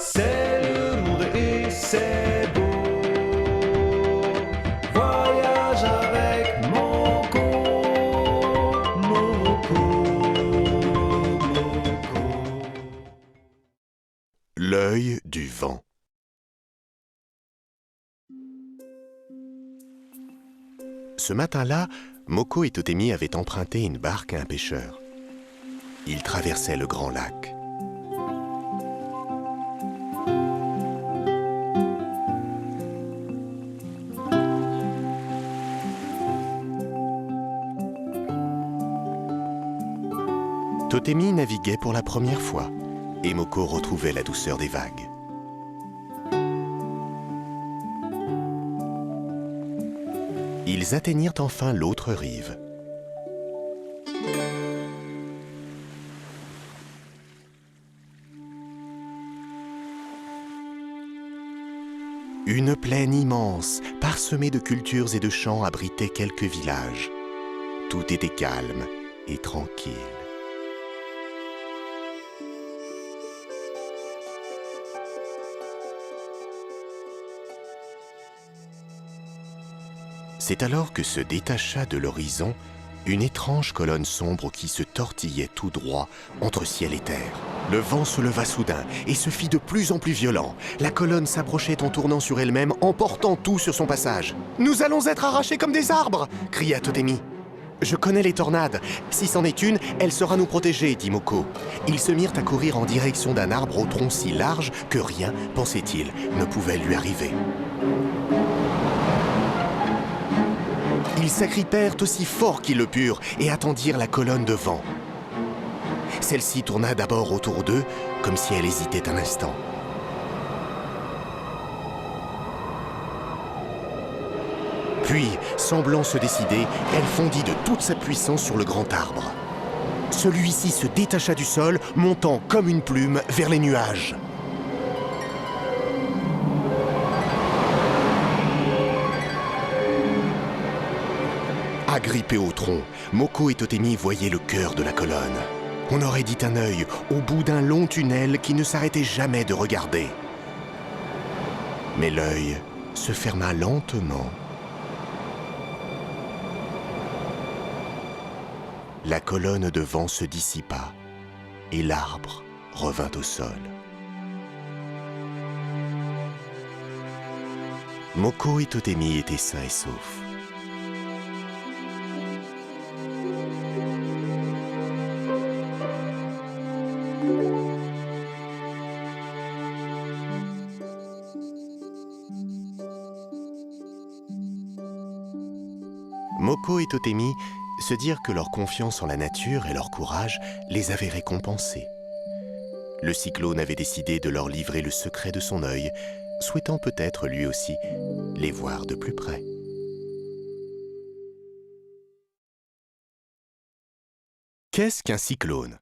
C'est le monde et c'est beau. Voyage avec Moko, Moko, Moko. L'œil du vent. Ce matin-là, Moko et Totemi avaient emprunté une barque à un pêcheur. Ils traversaient le grand lac. Totemi naviguait pour la première fois et Moko retrouvait la douceur des vagues. Ils atteignirent enfin l'autre rive. Une plaine immense, parsemée de cultures et de champs, abritait quelques villages. Tout était calme et tranquille. C'est alors que se détacha de l'horizon une étrange colonne sombre qui se tortillait tout droit entre ciel et terre. Le vent se leva soudain et se fit de plus en plus violent. La colonne s'approchait en tournant sur elle-même, emportant tout sur son passage. « Nous allons être arrachés comme des arbres !» cria Totemi. « Je connais les tornades. Si c'en est une, elle saura nous protéger, » dit Moko. Ils se mirent à courir en direction d'un arbre au tronc si large que rien, pensait-il, ne pouvait lui arriver. Ils s'agrippèrent aussi fort qu'ils le purent et attendirent la colonne de vent. Celle-ci tourna d'abord autour d'eux, comme si elle hésitait un instant. Puis, semblant se décider, elle fondit de toute sa puissance sur le grand arbre. Celui-ci se détacha du sol, montant comme une plume vers les nuages. Agrippés au tronc, Moko et Totemi voyaient le cœur de la colonne. On aurait dit un œil au bout d'un long tunnel qui ne s'arrêtait jamais de regarder. Mais l'œil se ferma lentement. La colonne de vent se dissipa et l'arbre revint au sol. Moko et Totemi étaient sains et saufs. Moko et Totemi se dirent que leur confiance en la nature et leur courage les avaient récompensés. Le cyclone avait décidé de leur livrer le secret de son œil, souhaitant peut-être lui aussi les voir de plus près. Qu'est-ce qu'un cyclone ?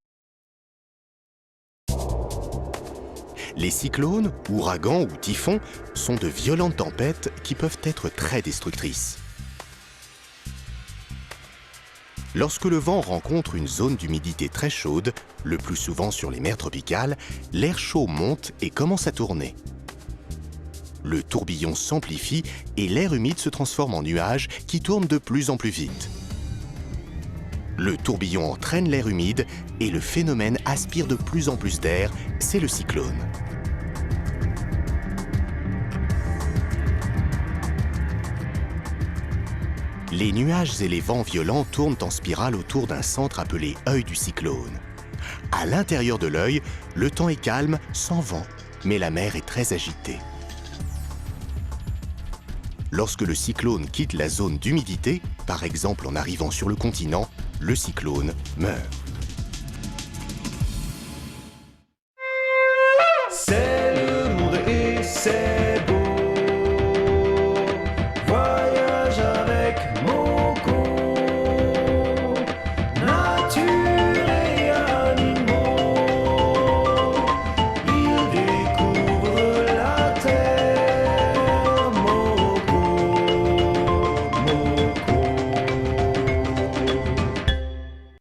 Les cyclones, ouragans ou typhons sont de violentes tempêtes qui peuvent être très destructrices. Lorsque le vent rencontre une zone d'humidité très chaude, le plus souvent sur les mers tropicales, l'air chaud monte et commence à tourner. Le tourbillon s'amplifie et l'air humide se transforme en nuage qui tourne de plus en plus vite. Le tourbillon entraîne l'air humide et le phénomène aspire de plus en plus d'air, c'est le cyclone. Les nuages et les vents violents tournent en spirale autour d'un centre appelé œil du cyclone. À l'intérieur de l'œil, le temps est calme, sans vent, mais la mer est très agitée. Lorsque le cyclone quitte la zone d'humidité, par exemple en arrivant sur le continent, le cyclone meurt.